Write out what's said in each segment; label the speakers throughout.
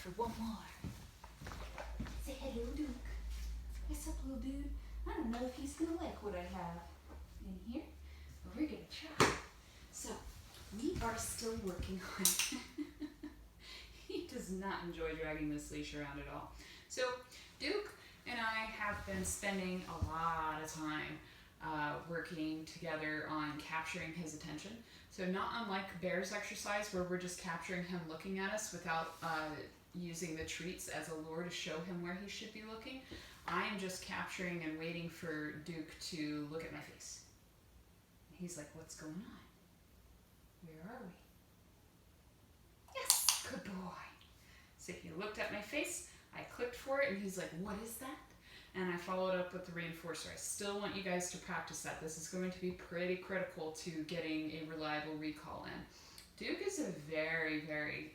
Speaker 1: for one more. Say hello, Duke. What's up, little dude? I don't know if he's gonna like what I have in here, but we're gonna try. So, we are still working on He does not enjoy dragging this leash around at all. So, Duke and I have been spending a lot of time working together on capturing his attention. So not unlike Bear's exercise where we're just capturing him looking at us without using the treats as a lure to show him where he should be looking, I am just capturing and waiting for Duke to look at my face. He's like, what's going on? Where are we? Yes, good boy. So he looked at my face, I clicked for it, and he's like, what is that? And I followed up with the reinforcer. I still want you guys to practice that. This is going to be pretty critical to getting a reliable recall in. Duke is a very, very,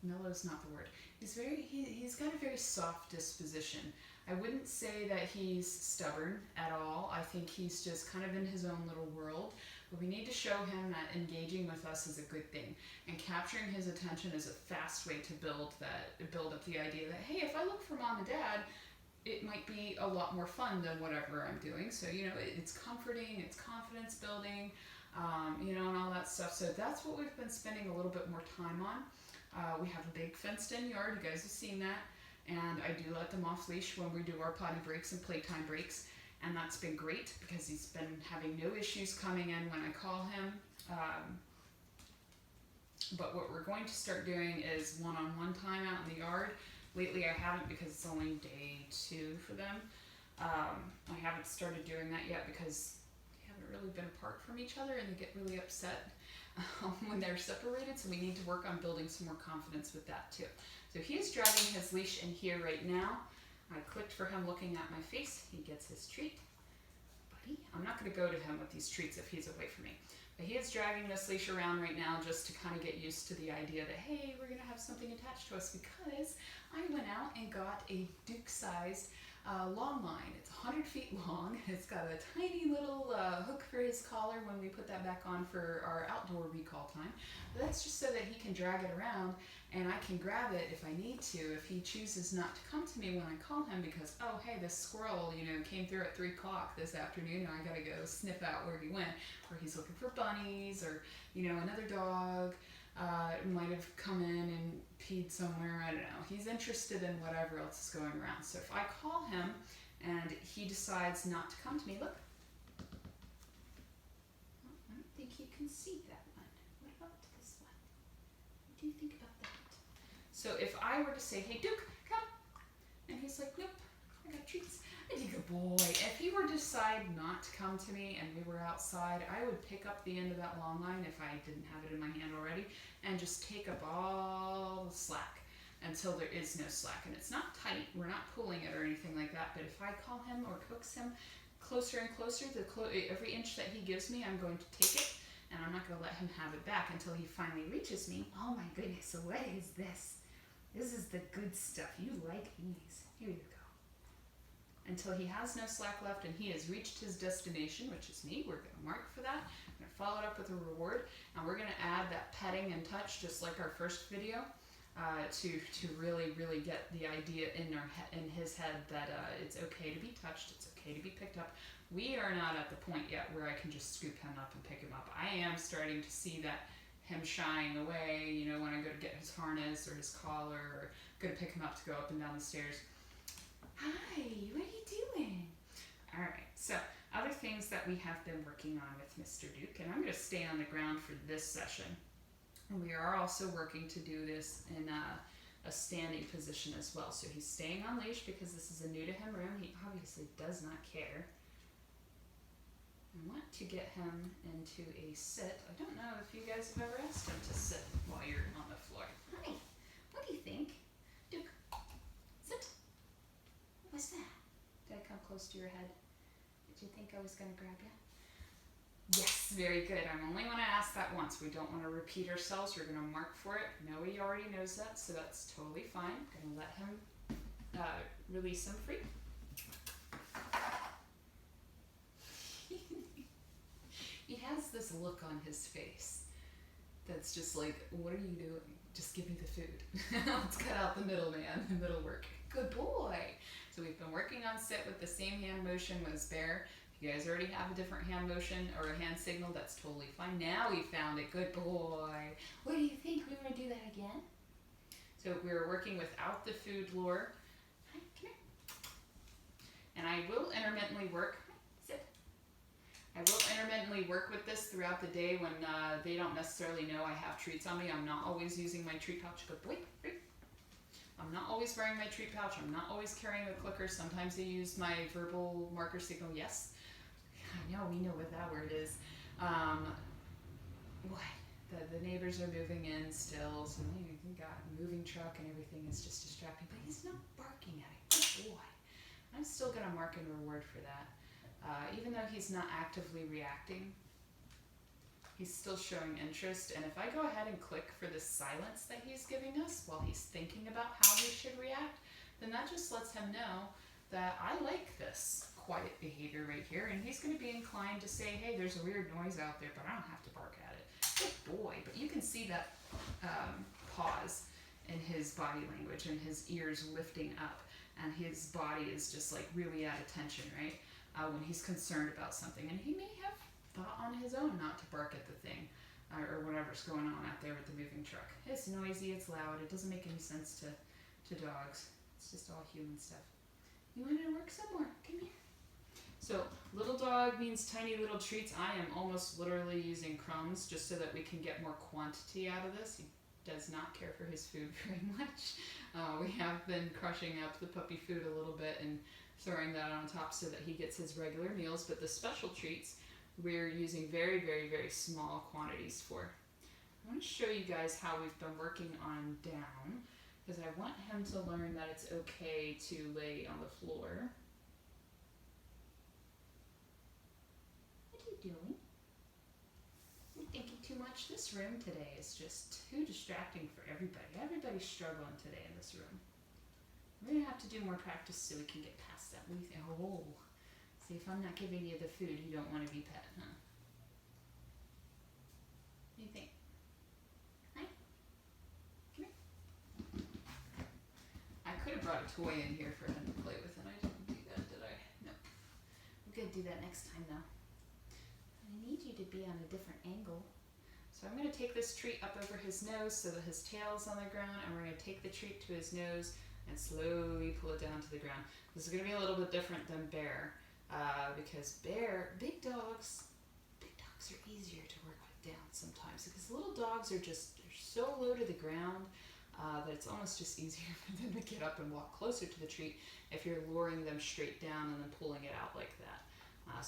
Speaker 1: mellow's not the word. He's got a very soft disposition. I wouldn't say that he's stubborn at all. I think he's just kind of in his own little world. But we need to show him that engaging with us is a good thing. And capturing his attention is a fast way to build up the idea that, hey, if I look for mom and dad, it might be a lot more fun than whatever I'm doing. So, it's comforting, it's confidence building, and all that stuff. So that's what we've been spending a little bit more time on. We have a big fenced in yard. You guys have seen that. And I do let them off leash when we do our potty breaks and playtime breaks. And that's been great because he's been having no issues coming in when I call him. But what we're going to start doing is one-on-one time out in the yard. Lately I haven't because it's only day 2 for them. I haven't started doing that yet because they haven't really been apart from each other and they get really upset when they're separated. So we need to work on building some more confidence with that too. So he is dragging his leash in here right now. I clicked for him looking at my face. He gets his treat. Buddy, I'm not going to go to him with these treats if he's away from me. But he is dragging this leash around right now just to kind of get used to the idea that, hey, we're going to have something attached to us because I went out and got a Duke-sized long line. It's 100 feet long. It's got a tiny little hook for his collar when we put that back on for our outdoor recall time. But that's just so that he can drag it around and I can grab it if I need to, if he chooses not to come to me when I call him because, oh, hey, this squirrel, came through at 3 o'clock this afternoon and I gotta go sniff out where he went, or he's looking for bunnies, or, another dog might have come in and peed somewhere, I don't know. He's interested in whatever else is going around. So if I call him and he decides not to come to me, look. I don't think you can see that one. What about this one? What do you think about that? So if I were to say, hey, Duke, come. And he's like, nope, I got treats. And you good boy. If he were to decide not to come to me and we were outside, I would pick up the end of that long line if I didn't have it in my hand already and just take up all the slack until there is no slack. And it's not tight. We're not pulling it or anything like that. But if I call him or coax him closer and closer, every inch that he gives me, I'm going to take it. And I'm not going to let him have it back until he finally reaches me. Oh my goodness, so what is this? This is the good stuff. You like these. Here you go. Until he has no slack left and he has reached his destination, which is me. We're going to mark for that. I'm going to follow it up with a reward. And we're going to add that petting and touch, just like our first video, to really, really get the idea in his head that it's okay to be touched. It's okay to be picked up. We are not at the point yet where I can just scoop him up and pick him up. I am starting to see that him shying away, when I go to get his harness or his collar or go to pick him up to go up and down the stairs. Hi, what are you doing? All right, so other things that we have been working on with Mr. Duke, and I'm going to stay on the ground for this session. And we are also working to do this in a standing position as well. So he's staying on leash because this is a new to him room. He obviously does not care. I want to get him into a sit. I don't know if you guys have ever asked him to sit while you're on the floor. Hi, what do you think? Duke, sit. What's that? Did I come close to your head? Did you think I was going to grab you? Yes, very good. I only want to ask that once. We don't want to repeat ourselves. We're going to mark for it. No, he already knows that, so that's totally fine. I'm going to let him release him free. He has this look on his face that's just like, what are you doing? Just give me the food. Let's cut out the middleman, the middle work. Good boy. So we've been working on sit with the same hand motion as bear. If you guys already have a different hand motion or a hand signal, that's totally fine. Now we found it. Good boy. What do you think? We want to do that again? So we're working without the food lure. Hi, come here. And I will intermittently work. Sit. I will intermittently work with this throughout the day when they don't necessarily know I have treats on me. I'm not always using my treat pouch. Good boy. I'm not always wearing my treat pouch. I'm not always carrying a clicker. Sometimes I use my verbal marker signal. Yes. I know, we know what that word is. What? The neighbors are moving in still, so we got a moving truck and everything is just distracting, but he's not barking at it. Good boy. I'm still going to mark and reward for that. Even though he's not actively reacting, he's still showing interest. And if I go ahead and click for the silence that he's giving us while he's thinking about how he should react, then that just lets him know that I like this quiet behavior right here, and he's going to be inclined to say, hey, there's a weird noise out there, but I don't have to bark at it. Good boy. But you can see that pause in his body language and his ears lifting up, and his body is just like really at attention, right? When he's concerned about something, and he may have thought on his own not to bark at the thing or whatever's going on out there with the moving truck. It's noisy, it's loud, it doesn't make any sense to dogs. It's just all human stuff. You want to work some more? Come here. So little dog means tiny little treats. I am almost literally using crumbs just so that we can get more quantity out of this. He does not care for his food very much. We have been crushing up the puppy food a little bit and throwing that on top so that he gets his regular meals, but the special treats we're using very, very, very small quantities for. I want to show you guys how we've been working on down, because I want him to learn that it's okay to lay on the floor. What are you doing? You're thinking too much. This room today is just too distracting for everybody. Everybody's struggling today in this room. We're going to have to do more practice so we can get past that. What do you think? Oh, see, if I'm not giving you the food, you don't want to be pet, huh? What do you think? Hi? Come here. I could have brought a toy in here for him to play with, and I didn't do that, did I? No. We're going to do that next time, though. I need you to be on a different angle. So I'm going to take this treat up over his nose so that his tail's on the ground, and we're going to take the treat to his nose and slowly pull it down to the ground. This is going to be a little bit different than bear, because big dogs are easier to work with down sometimes, because little dogs are they're so low to the ground that it's almost just easier for them to get up and walk closer to the treat if you're luring them straight down and then pulling it out like that.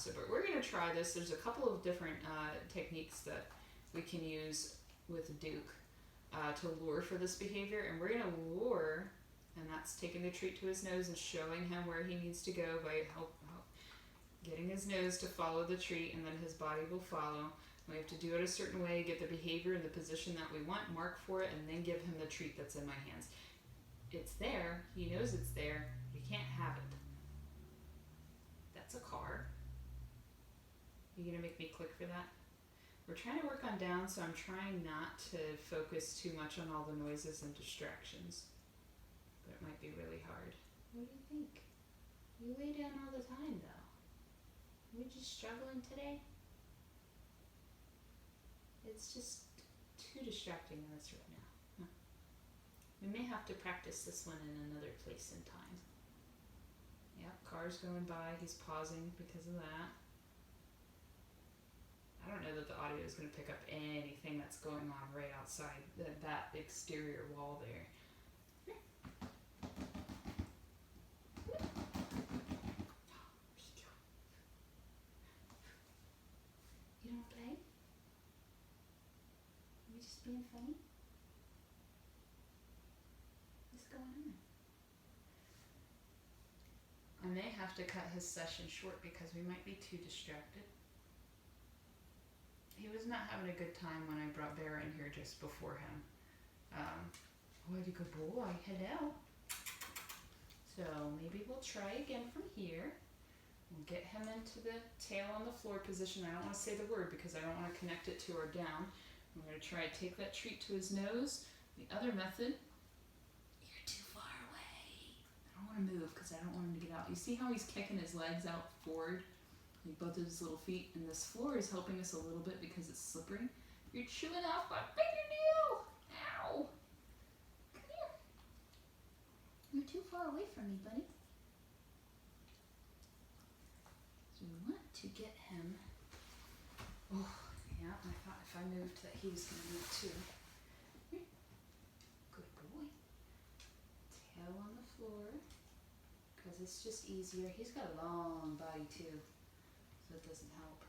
Speaker 1: But we're going to try this. There's a couple of different techniques that we can use with Duke to lure for this behavior, and we're going to lure, and that's taking the treat to his nose and showing him where he needs to go by getting his nose to follow the treat, and then his body will follow. We have to do it a certain way, get the behavior in the position that we want, mark for it, and then give him the treat that's in my hands. It's there. He knows it's there. We can't have it. That's a car. You gonna make me click for that? We're trying to work on down, so I'm trying not to focus too much on all the noises and distractions. But it might be really hard. What do you think? You lay down all the time, though. Are we just struggling today? It's just too distracting in this right now. Huh. We may have to practice this one in another place and time. Yep, cars going by. He's pausing because of that. I don't know that the audio is going to pick up anything that's going on right outside that exterior wall there. You don't play? Are we just being funny? What's going on? I may have to cut his session short because we might be too distracted. He was not having a good time when I brought Bear in here just before him. What a good boy. Hello. So maybe we'll try again from here. We'll get him into the tail on the floor position. I don't want to say the word because I don't want to connect it to our down. I'm going to try to take that treat to his nose. The other method, you're too far away. I don't want to move because I don't want him to get out. You see how he's kicking his legs out forward, like both of his little feet, and this floor is helping us a little bit because it's slippery. You're chewing off my fingernail! Ow! Come here. You're too far away from me, buddy. So we want to get him. Oh, yeah, I thought if I moved that he was going to move too. Here. Good boy. Tail on the floor, because it's just easier. He's got a long body too, so it doesn't help.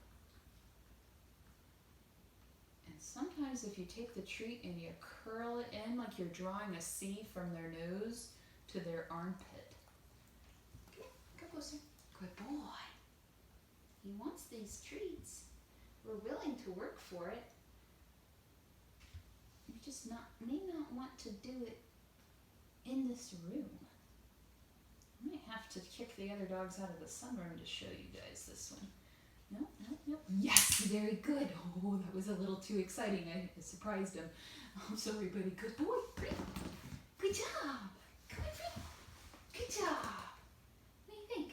Speaker 1: And sometimes if you take the treat and you curl it in like you're drawing a C from their nose to their armpit. Come here, come closer. Good boy. He wants these treats. We're willing to work for it. You just may not want to do it in this room. I might have to kick the other dogs out of the sunroom to show you guys this one. No, no, no. Yes, very good. Oh, that was a little too exciting. I surprised him. I'm sorry, buddy. Good boy. Great. Good job. Come on, Fred. Good job. What do you think?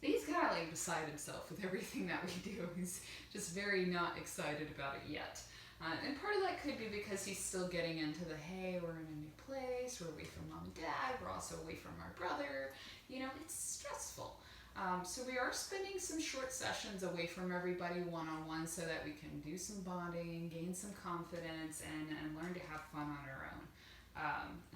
Speaker 1: So he's kind of like beside himself with everything that we do. He's just very not excited about it yet. And part of that could be because he's still getting into the, hey, we're in a new place, we're away from mom and dad, we're also away from our brother. You know, it's stressful. So we are spending some short sessions away from everybody one-on-one so that we can do some bonding, gain some confidence, and learn to have fun on our own.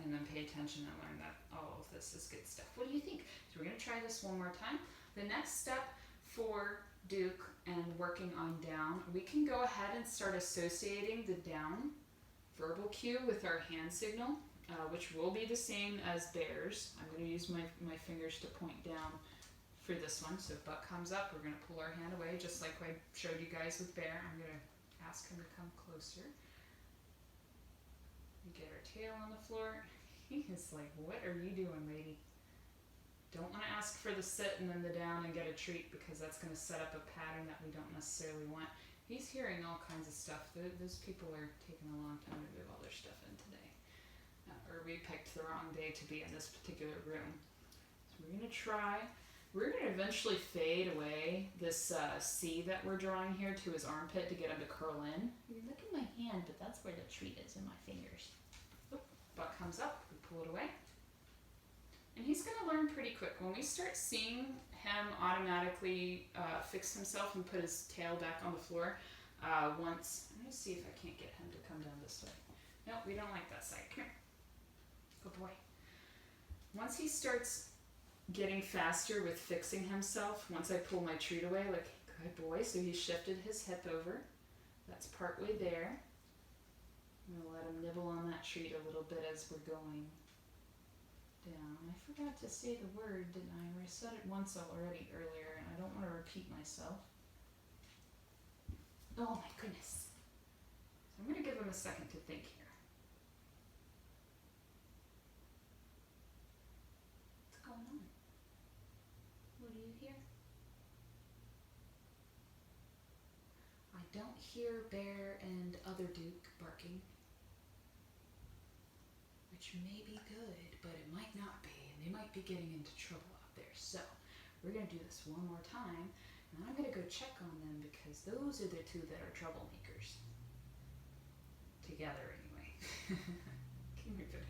Speaker 1: And then pay attention and learn that, oh, this is good stuff. What do you think? So we're going to try this one more time. The next step for Duke and working on down, we can go ahead and start associating the down verbal cue with our hand signal, which will be the same as Bear's. I'm going to use my fingers to point down for this one. So if Buck comes up, we're going to pull our hand away, just like I showed you guys with Bear. I'm going to ask him to come closer. We get our tail on the floor. He is like, what are you doing, lady? Don't want to ask for the sit and then the down and get a treat because that's going to set up a pattern that we don't necessarily want. He's hearing all kinds of stuff. Those people are taking a long time to move all their stuff in today. Or we picked the wrong day to be in this particular room. So we're going to try. We're going to eventually fade away this C that we're drawing here to his armpit to get him to curl in. You're looking at my hand, but that's where the treat is in my fingers. Oop, Buck comes up, we pull it away. And he's going to learn pretty quick. When we start seeing him automatically fix himself and put his tail back on the floor, once, I'm going to see if I can't get him to come down this way. No, we don't like that side. Come here. Good boy. Once he starts getting faster with fixing himself, once I pull my treat away, like, good boy, so he shifted his hip over. That's partway there. I'm going to let him nibble on that treat a little bit as we're going down. I forgot to say the word, didn't I? I said it once already earlier, and I don't want to repeat myself. Oh my goodness. So I'm going to give him a second to think here. What's going on? What do you hear? I don't hear Bear and other Duke barking, which may be good, but it might not be, and they might be getting into trouble out there. So we're going to do this one more time, and I'm going to go check on them because those are the two that are troublemakers. Together, anyway. Come here, buddy.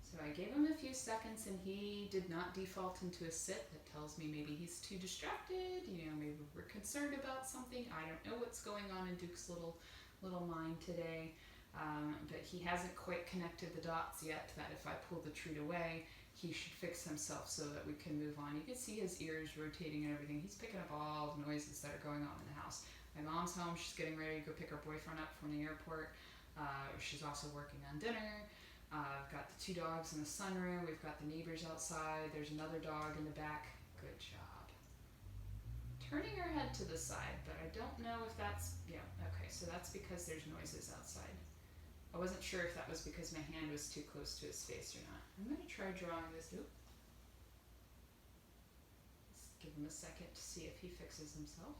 Speaker 1: So I gave him a few seconds, and he did not default into a sit. That tells me maybe he's too distracted, you know, maybe we're concerned about something. I don't know what's going on in Duke's little mind today. But he hasn't quite connected the dots yet that if I pull the treat away, he should fix himself so that we can move on. You can see his ears rotating and everything. He's picking up all the noises that are going on in the house. My mom's home. She's getting ready to go pick her boyfriend up from the airport. She's also working on dinner. I've got the two dogs in the sunroom. We've got the neighbors outside. There's another dog in the back. Good job. Turning her head to the side, but I don't know if that's, yeah, okay, so that's because there's noises outside. I wasn't sure if that was because my hand was too close to his face or not. I'm going to try drawing this. Oop. Let's give him a second to see if he fixes himself.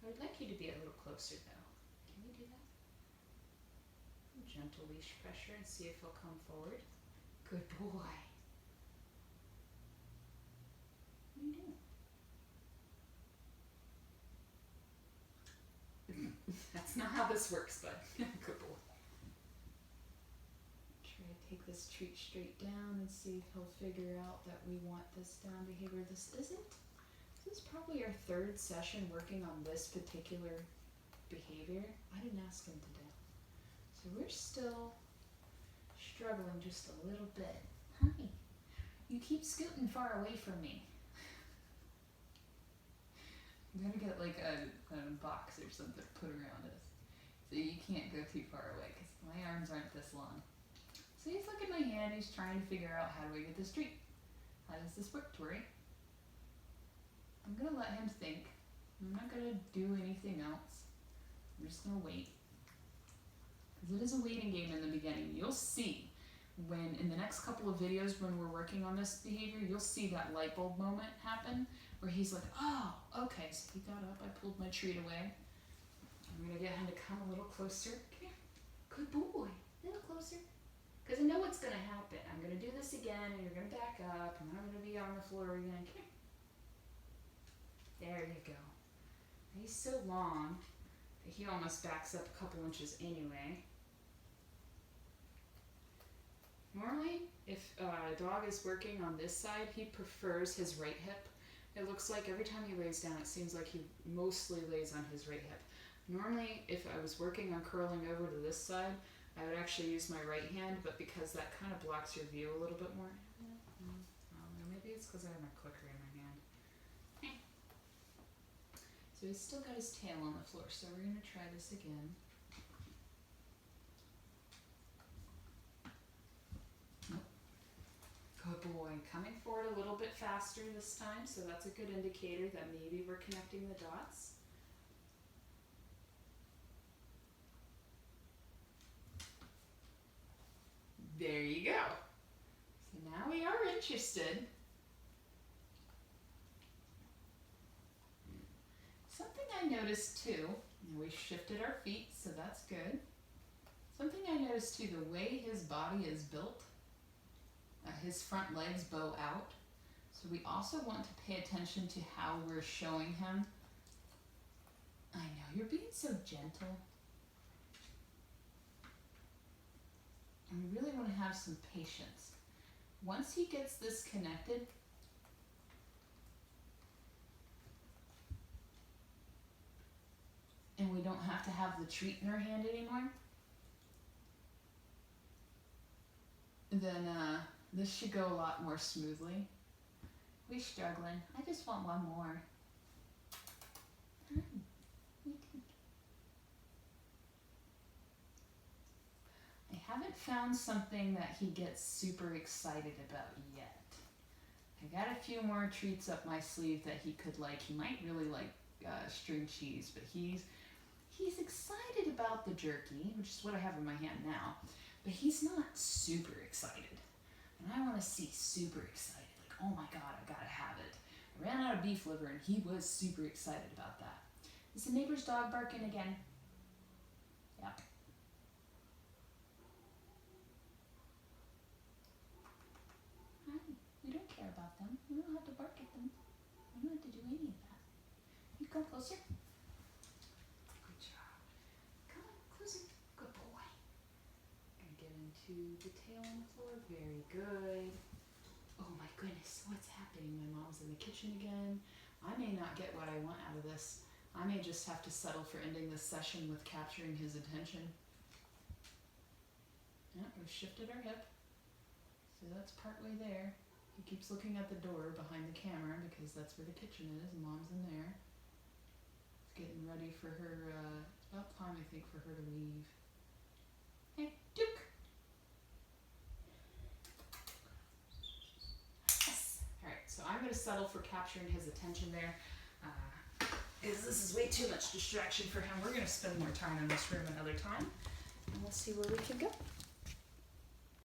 Speaker 1: I would like you to be a little closer though. Can we do that? Gentle leash pressure and see if he'll come forward. Good boy. What are you doing? That's not how this works, bud. Good boy. Try to take this treat straight down and see if he'll figure out that we want this down behavior. This isn't. This is probably our third session working on this particular behavior. I didn't ask him today. So we're still struggling just a little bit. Honey, you keep scooting far away from me. I'm gonna get like a box or something put around us so you can't go too far away because my arms aren't this long. So he's looking at my hand, he's trying to figure out how do we get this treat? How does this work, Tori? I'm gonna let him think. I'm not gonna do anything else. I'm just gonna wait. Because it is a waiting game in the beginning. You'll see when in the next couple of videos when we're working on this behavior, you'll see that light bulb moment happen where he's like, oh, okay. So he got up, I pulled my treat away. I'm gonna get him to come a little closer. Come here. Good boy. A little closer. Because I know what's gonna happen. I'm gonna do this again and you're gonna back up and then I'm gonna be on the floor again. Come here. There you go. He's so long that he almost backs up a couple inches anyway. Normally, if a dog is working on this side, he prefers his right hip. It looks like every time he lays down, it seems like he mostly lays on his right hip. Normally, if I was working on curling over to this side, I would actually use my right hand, but because that kind of blocks your view a little bit more. Maybe it's because I have my clicker in my hand. So he's still got his tail on the floor, so we're going to try this again. Good boy. Coming forward a little bit faster this time, so that's a good indicator that maybe we're connecting the dots. There you go. So now we are interested. Something I noticed too, we shifted our feet, so that's good. Something I noticed too, the way his body is built, his front legs bow out. So we also want to pay attention to how we're showing him. I know, you're being so gentle. And we really want to have some patience. Once he gets this connected, and we don't have to have the treat in our hand anymore, then this should go a lot more smoothly. We're struggling. I just want one more. I haven't found something that he gets super excited about yet. I got a few more treats up my sleeve that he could like. He might really like string cheese, but he's excited about the jerky, which is what I have in my hand now, but he's not super excited. And I want to see super excited, like, oh my God, I gotta have it. I ran out of beef liver and he was super excited about that. Is the neighbor's dog barking again? Yep. Hi, we don't care about them. We don't have to bark at them. We don't have to do any of that. You come closer. Good job. Come on, closer. Good boy. Gonna get into the tail on the floor. Very good. Oh my goodness, what's happening? My mom's in the kitchen again. I may not get what I want out of this. I may just have to settle for ending this session with capturing his attention. Yep, we've shifted our hip. So that's partway there. He keeps looking at the door behind the camera because that's where the kitchen is. Mom's in there. It's getting ready for her, it's about time I think for her to leave. Hey, Duke! Yes! Alright, so I'm going to settle for capturing his attention there. This is way too much distraction for him. We're going to spend more time in this room another time. And we'll see where we can go.